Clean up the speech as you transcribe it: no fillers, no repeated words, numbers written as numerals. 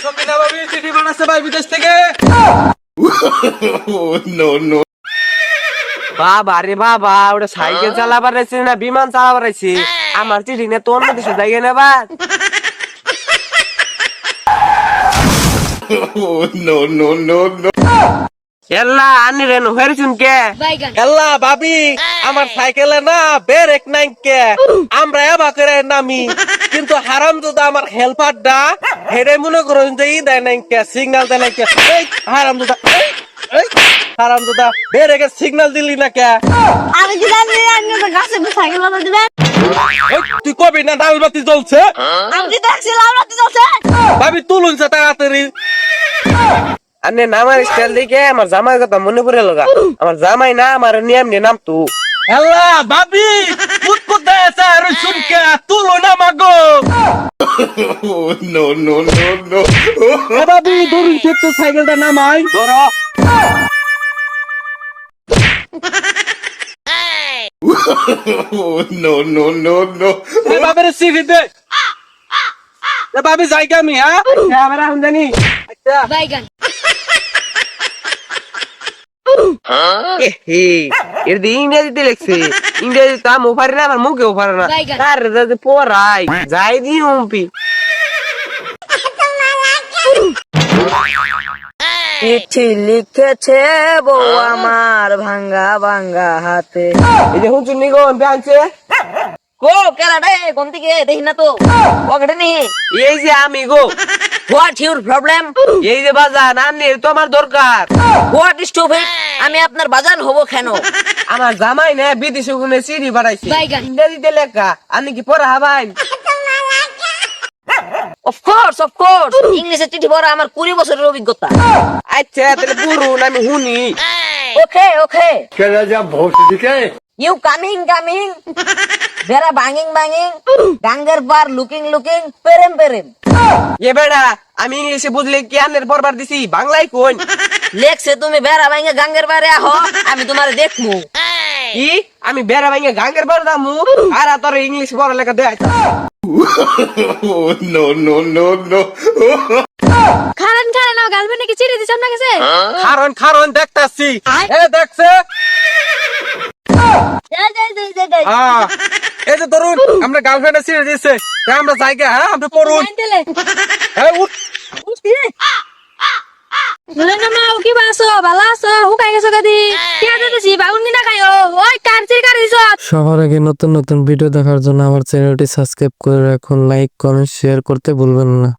সকিনা ভাবি চিঠি বানাচ্ছে ভাই বিদেশ থেকে। নো নো বাবা রে বাবা, ওটা সাইকেল চালাবার রাইছে না বিমান চালাবার রাইছে? আমার চিঠি নিয়ে তোর মধ্যে যাইয়ে নেবা। নো নো নো নো এল্লা আনি রেন হয়েছুন কে? আল্লাহ ভাবি আমার সাইকেলে না ব্রেক নাই কে, আমরা এবা করে নামি, কিন্তু হারাম দাদা আমার হেল্পারটা হেডে মনে করেন যে ই দেয় নাই কে, সিগন্যাল দেয় নাই কে। এই হারাম দাদা, এই হারাম দাদা ব্রেকে সিগন্যাল দিলি না কে? আমি কি জানি আপনি তো গাছে সাইকেল বানা দিবেন? এই, তুই কবি না ডাল বাতি জ্বলছে, আমি কি দেখছিলাম রাতে চলছে? ভাবি তুলুন তাড়াতাড়ি। আনে নামার স্টাইল দেখে আমার জামাই কথা মনে পড়ে লগা। আমার জামাই না আমার নিয়ম নিয়ে নাম তু। আল্লাহ ভাবি কুত কুত দেছে আর শুনকে তুলো না মাগো। নো নো নো নো এ ভাবি ধরুন একটু সাইকেলটা নামাই। ধরো নো নো নো নো এ ভাবির সিটি দে। এ ভাবি জায়গা আমি হ্যাঁ ক্যামেরা হুন জানি। আচ্ছা বাইগান এর দি ইংরেজিতে লেখছে, ইংরেজি তো আমি পারি না, আমার মুখেও পারে না। তার যাতে পড়াই যাই দি উম্পি। চিঠি লিখেছে বউ আমার ভাঙ্গা ভাঙ্গা হাতে। এই যে হুঁচুর নিগন ব্যাংছে, কো কেলা রে কোন দিকে দেখি না তো পকেটে নি। এই যে আমি গো, হোয়াট ইউর প্রবলেম? এই যে বাজান আনলে তো আমার দরকার। What stupid? আমি আপনার বাজান হব কেন? আমার জামাই না বিদেশে কোনে সিঁড়ি বাড়াইছে, বাইগান। ইংরেজিতে লেখা, আমি কি পড়া হাবাই? অফ কোর্স ইংলিশে চিঠি পড়া আমার 20 বছরের অভিজ্ঞতা। আচ্ছা তাহলে পুরুন আমি শুনি। ওকে ইউ কামিং বেড়া বাঙিং গাঙ্গের পার লুকিং পেরেম এ বেড়া আমি ইংলিশে বুঝলে কি আনের পড়বার দিছি, বাংলায় কোন? লেখছে তুমি বেড়া ভাঙে গাঙ্গের পারে আহ, আমি তোমারে দেখমু। কি আমি বেড়া ভাঙে গাঙ্গের বার দামু আর তোর ইংলিশ পড়া লেখা দেয়? নো নো নো নো খারান আমার গার্লফ্রেন্ড নাকি চিঠি দিছে আপনার কাছে? খারন দেখতাছি। এ দেখছে হ্যাঁ, এই যে ধরুন আমরা গার্লফ্রেন্ডে ছিঁড়ে দিচ্ছে, আমরা জায়গা হ্যাঁ আপনি পড়ুন। দিলে এই উঠ। না মা ও কি বাসো ভালো আছো হুকাই গেছো গাদি কে দিতেছি বাগুন কিনা খাইও ওই কারচির কার দিছো। সবার আগে নতুন নতুন ভিডিও দেখার জন্য আমার চ্যানেলটি সাবস্ক্রাইব করে রাখুন, লাইক কমেন্ট শেয়ার করতে ভুলবেন না।